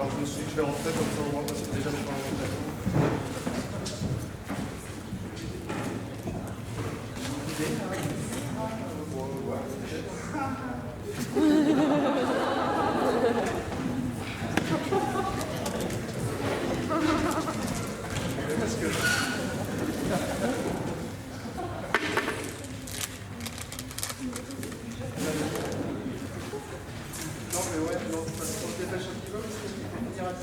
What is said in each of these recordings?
Alors je me suis dit que je vais rentrer comme ça au moins parce que déjà je suis pas en parce que... Non mais ouais, non, parce qu'on se dépêche un petit peu parce qu'il faut finir à 10h30.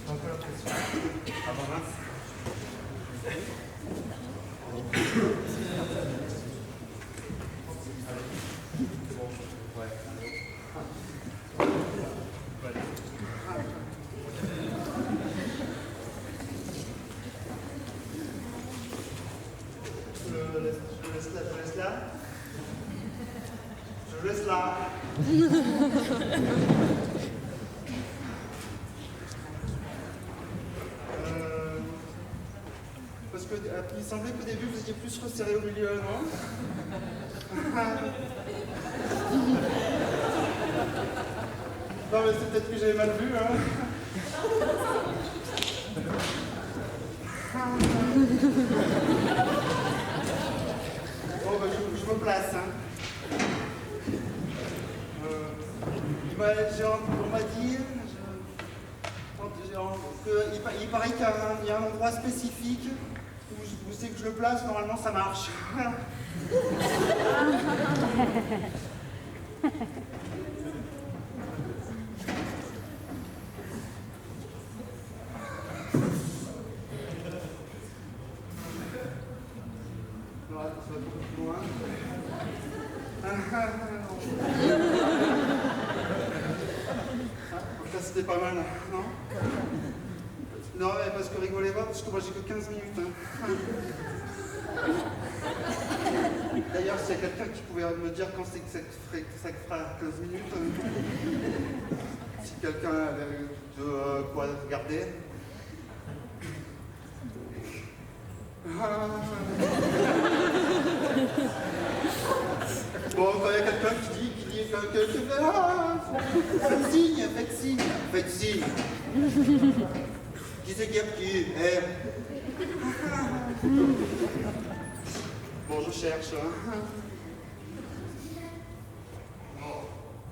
Un peu la pression. Ah bah mince. C'est bon. Ouais. Je laisse là. Je laisse là. Parce que il semblait qu'au début vous étiez plus resserré au milieu, non? Non mais c'est peut-être que j'avais mal vu, hein. Bon bah je me place, hein. On m'a dit qu'il paraît qu'il y a un endroit spécifique où c'est que je le place, normalement ça marche. Alors, attends, ça va beaucoup plus loin. Donc là c'était pas mal, non? Non, mais parce que rigolez pas, parce que moi j'ai que 15 minutes. Hein. D'ailleurs, s'il y a quelqu'un qui pouvait me dire quand c'est que ça fera 15 minutes, si quelqu'un avait de quoi regarder. Bon, quand il y a quelqu'un qui dit faites signe. Qui c'est qui a qui? Bon, je cherche. Hein.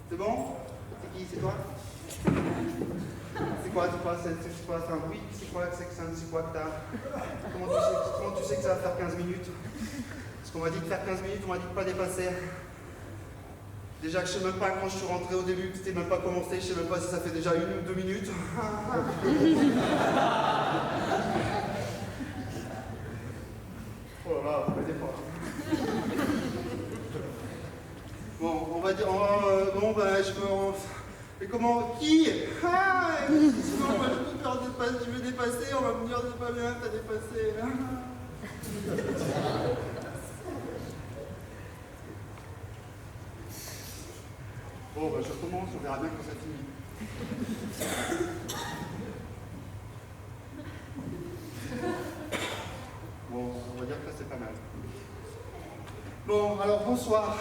C'est bon? C'est qui? C'est toi? C'est quoi? C'est un bruit? C'est quoi que t'as? Comment tu sais que ça va faire 15 minutes? Parce qu'on m'a dit de faire 15 minutes, on m'a dit de pas dépasser. Déjà que je sais même pas quand je suis rentré au début, que c'était même pas commencé, je sais même pas si ça fait déjà 1 ou 2 minutes. Oh là là, vous m'aidez pas. Bon, on va dire, bon ben je peux... Mais comment? Qui? Ah, sinon moi je peux faire dépasser, je vais dépasser, on va me dire c'est pas bien, t'as dépassé. Bon, bah, je commence, on verra bien quand ça finit. Bon, on va dire que là, c'est pas mal. Bon, alors, bonsoir.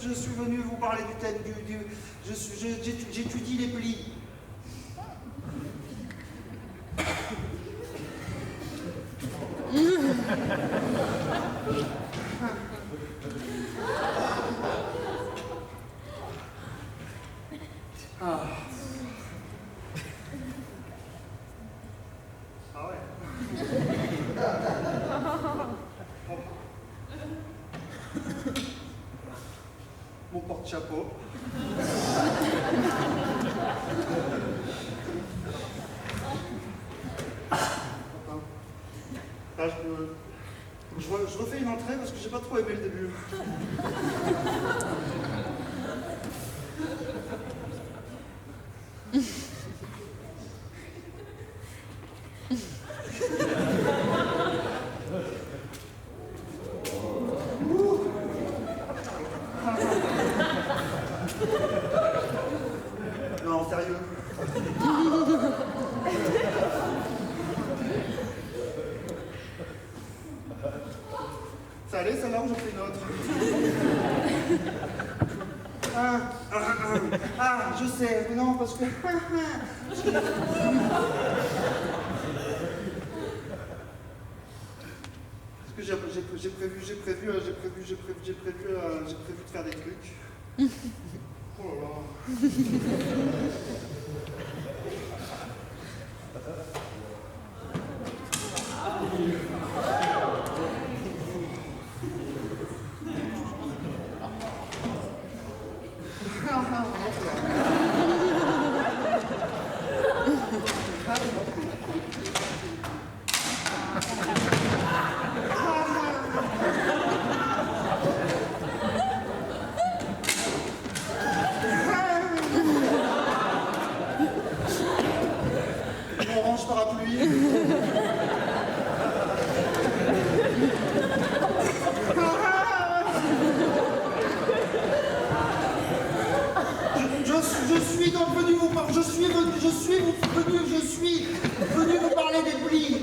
Je suis venu vous parler du thème j'étudie les plis. Ah. Ah ouais. Mon porte-chapeau. Là, je refais une entrée parce que j'ai pas trop aimé le début. Ça allait, celle-là, ou j'en fais une autre? Je sais, mais non, parce que... Parce que j'ai prévu de faire des trucs. Oh là là. Orange parapluie. Je suis venu vous parler des plis.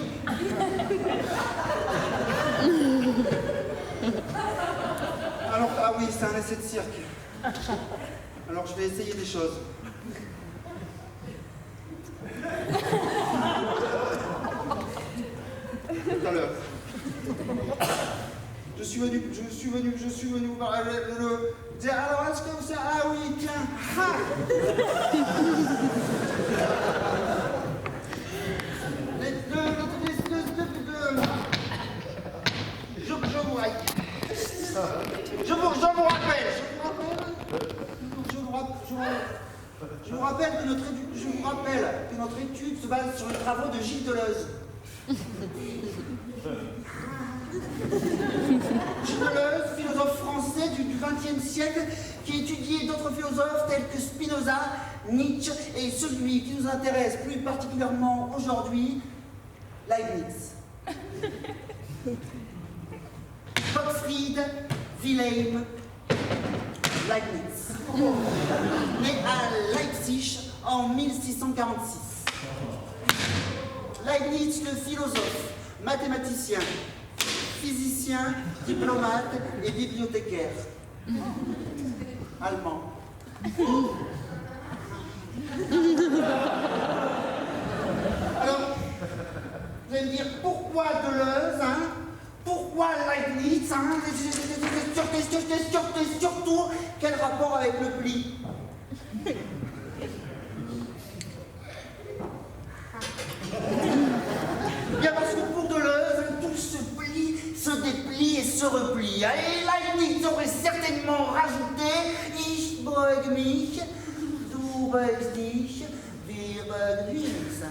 Alors, ah oui, c'est un essai de cirque. Alors, je vais essayer des choses. Tout à l'heure. Je suis venu vous parler alors, est-ce que vous savez... Ah oui, tiens. Je vous rappelle que notre étude se base sur les travaux de Gilles Deleuze. Gilles Deleuze, philosophe français du XXe siècle, qui étudiait d'autres philosophes tels que Spinoza, Nietzsche, et celui qui nous intéresse plus particulièrement aujourd'hui, Leibniz. Gottfried Wilhelm Leibniz, né à Leipzig en 1646. Leibniz, le philosophe, mathématicien, physicien, diplomate et bibliothécaire. Allemand. Alors, vous allez me dire, pourquoi Deleuze, hein? Pourquoi Leibniz, hein? Surtout, quel rapport avec le pli? Bien parce que pour Deleuze, tout se plie, se déplie et se replie. Et Leibniz aurait certainement rajouté Ich beug mich, du beugst dich, wir beugen uns.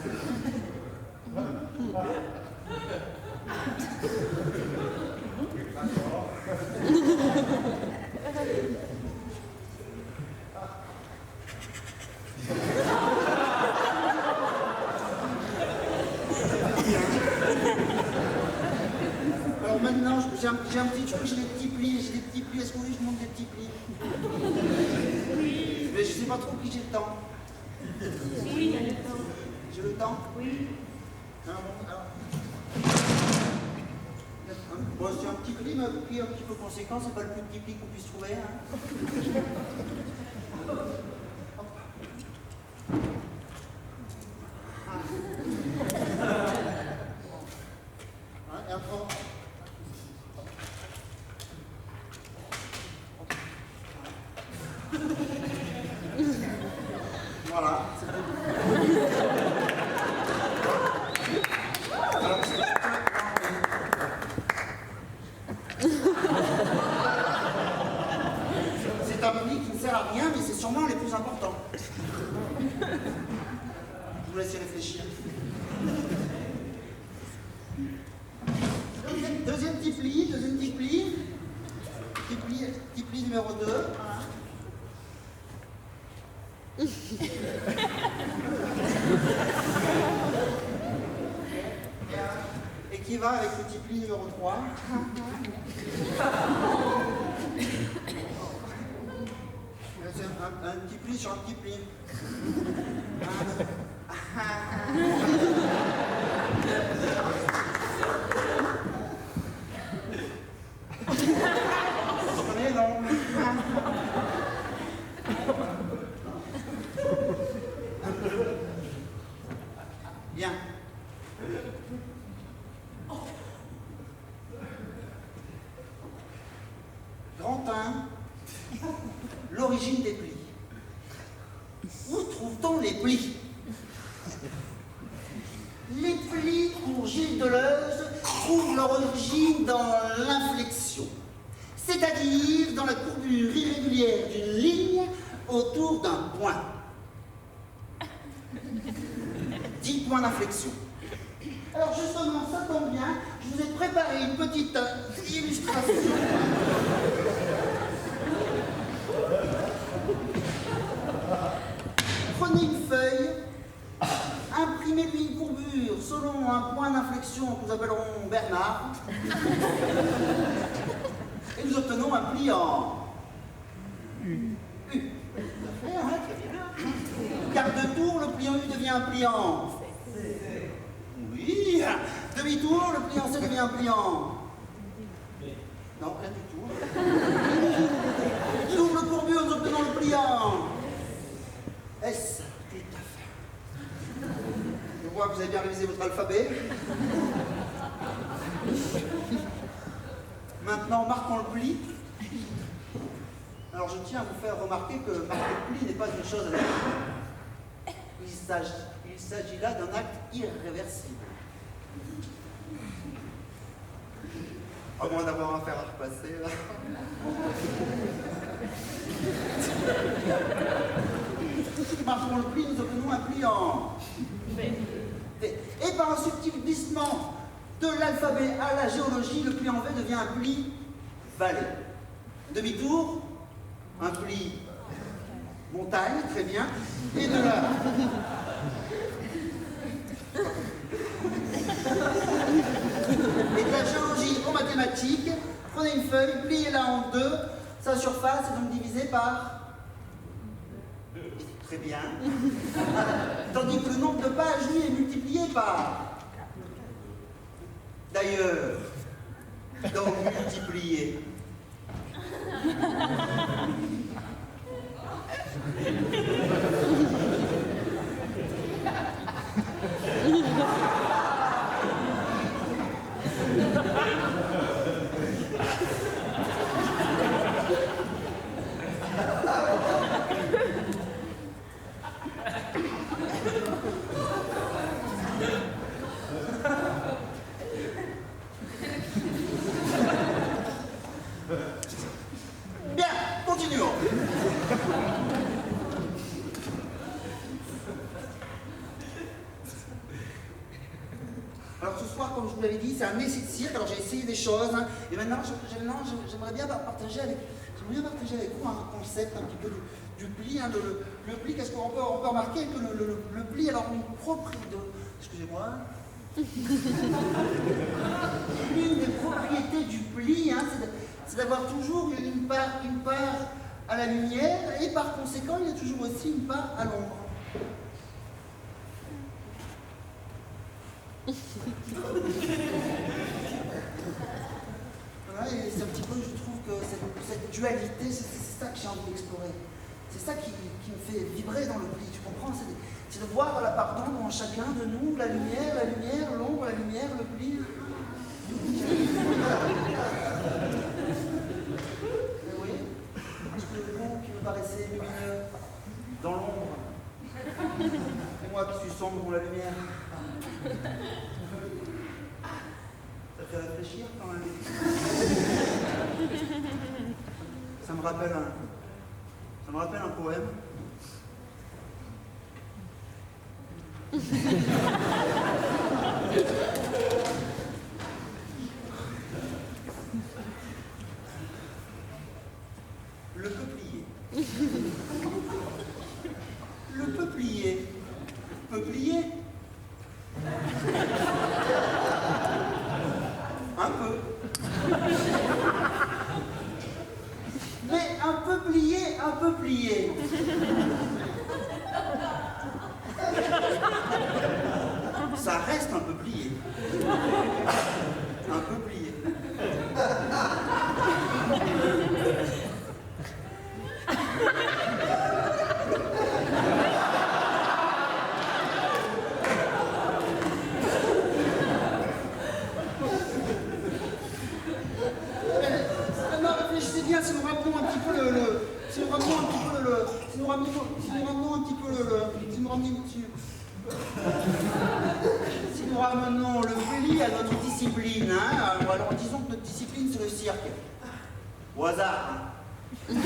Alors maintenant, j'ai un petit truc, j'ai des petits plis. Est-ce que vous voulez que je montre des petits plis? Oui. Mais je sais pas trop qui j'ai le temps. Oui, il y a le temps. J'ai le temps? Oui. Alors, bon, c'est un petit pli, mais un petit peu conséquent, c'est pas le plus petit pli qu'on puisse trouver. Hein. Et après, voilà. C'est un pli qui ne sert à rien, mais c'est sûrement les plus importants. Je vous laisse y réfléchir. Deuxième petit pli. Petit pli numéro 2. Et qui va avec le petit pli numéro 3. C'est un petit pli sur un petit pli. Pantin, l'origine des plis. Où trouve-t-on les plis? Les plis, pour Gilles Deleuze, trouvent leur origine dans l'inflexion, c'est-à-dire dans la courbure irrégulière d'une ligne autour d'un point. 10 points d'inflexion. Alors justement, ça tombe bien, je vous ai préparé une petite illustration. Prenez une feuille, imprimez-lui une courbure selon un point d'inflexion que nous appellerons Bernard, et nous obtenons un pli en U. Tout à fait, hein, très bien. Quart de tour, le pli en U devient un pli en C. Oui, demi-tour, le pli en C devient un pli en... Non, rien du tout. Double courbure, nous obtenons le pli en S. Tout à fait. Je vois que vous avez bien révisé votre alphabet. Maintenant, marquons le pli. Alors, je tiens à vous faire remarquer que marquer le pli n'est pas une chose à dire. Il s'agit là d'un acte irréversible. À moins d'avoir un fer à repasser, là. Marquons le pli, nous obtenons un pli en V. Et par un subtil glissement de l'alphabet à la géologie, le pli en V devient un pli vallée. Demi-tour, un pli montagne, très bien, et de là. Et de la géologie aux mathématiques, prenez une feuille, pliez-la en deux, sa surface est donc divisée par 2. Très bien. Tandis que le nombre de pages, lui, est multiplié par... D'ailleurs, donc multiplié. Bien, continuons. Alors ce soir, comme je vous l'avais dit, c'est un essai de cirque. Alors j'ai essayé des choses, hein, et maintenant j'aimerais bien partager avec vous un concept un petit peu du pli. Hein, le pli, qu'est-ce qu'on peut remarquer que le pli, alors une propriété, excusez-moi, l'une des propriétés du pli, hein, c'est d'avoir toujours une part à la lumière, et par conséquent, il y a toujours aussi une part à l'ombre. Voilà, et c'est un petit peu, je trouve que cette dualité, c'est ça que j'ai envie d'explorer. C'est ça qui me fait vibrer dans le pli, tu comprends? C'est de voir la part d'ombre en chacun de nous, la lumière, l'ombre, la lumière, le pli. Mais oui, parce que le bon qui me paraissait lumineux dans l'ombre, et moi qui suis sombre dans la lumière. Ça fait réfléchir quand même. Ça me rappelle un poème. Le peuplier. Le peuplier. Peuplier. Un peu. Mais un peu plié. Ça reste un peu plié. Un peu plié. Réfléchissez bien, c'est mon rapport. si nous ramenons un petit peu si nous ramenons un petit peu si nous ramenons le pli à notre discipline, hein, alors disons que notre discipline c'est le cirque. Au hasard, hein.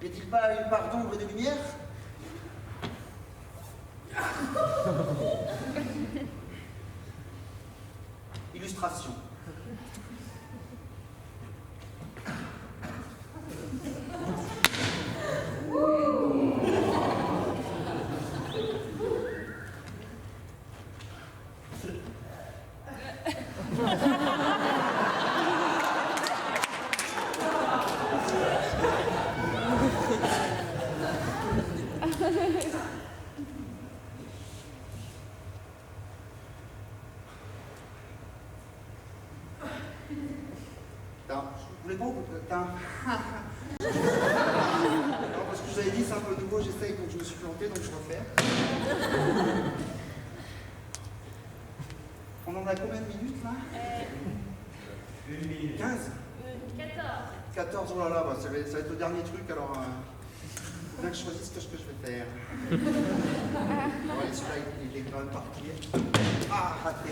Y a-t-il pas une part d'ombre et de lumière? Illustration. Vous voulez pas non, parce que je vous avais dit, c'est un peu nouveau, j'essaye, donc je me suis planté, donc je refais. On en a combien de minutes là 15 14, oh là là, bah, ça va être le dernier truc, alors faut bien que je choisisse ce que je vais faire. Bon, allez, celui-là, il est quand même parti. Ah, raté.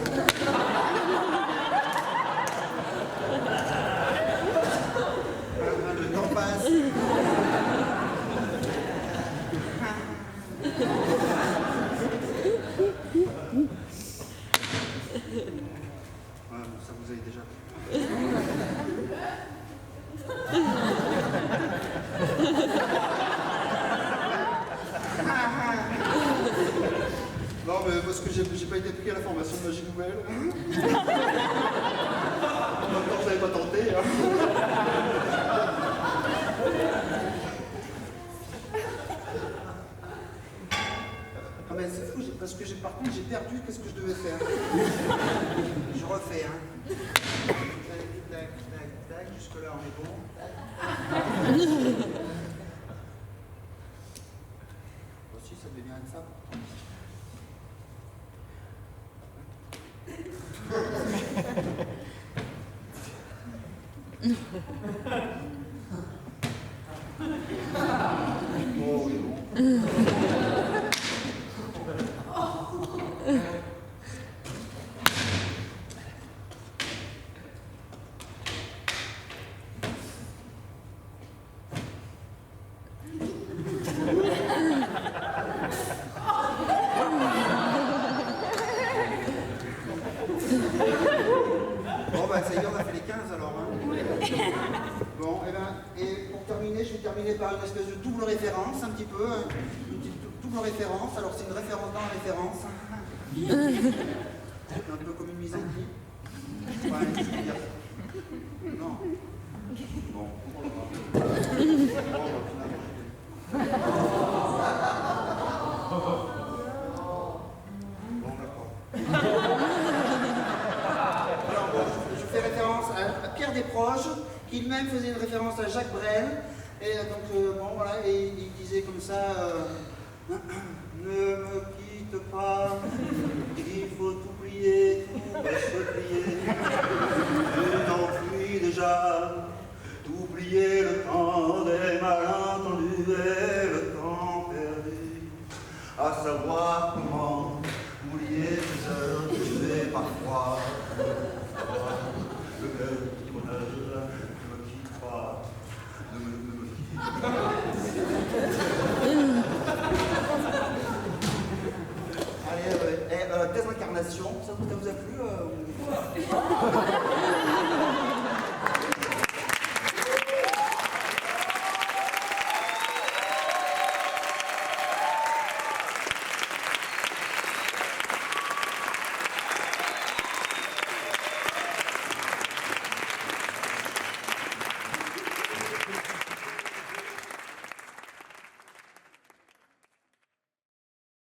Le temps passe. Ouais, bon, ça vous avez déjà vu. Non, mais parce que j'ai pas été pris à la formation de Magie Nouvelle. En même temps, je n'avais pas tenté. Hein. Ah, mais c'est fou, parce que par contre, j'ai perdu qu'est-ce que je devais faire. Je refais, hein. Tac, tac, tac, tac, jusque-là, on est bon. Aussi, ça devait bien être ça. Oh oui, bon. Bon, bah, ça y est, on a fait les 15 alors. Hein. Bon, et pour terminer, je vais terminer par une espèce de double référence, un petit peu. Une petite double référence. Alors, c'est une référence dans la référence. Un peu comme une mise en clip. Ouais, je veux dire. Non. Bon, on va voir. Bon, d'accord. Alors, bon, je fais référence à Pierre Desproges, qui lui-même faisait une référence à Jacques Brel. Et donc, bon, voilà, et il disait comme ça ne me quitte pas,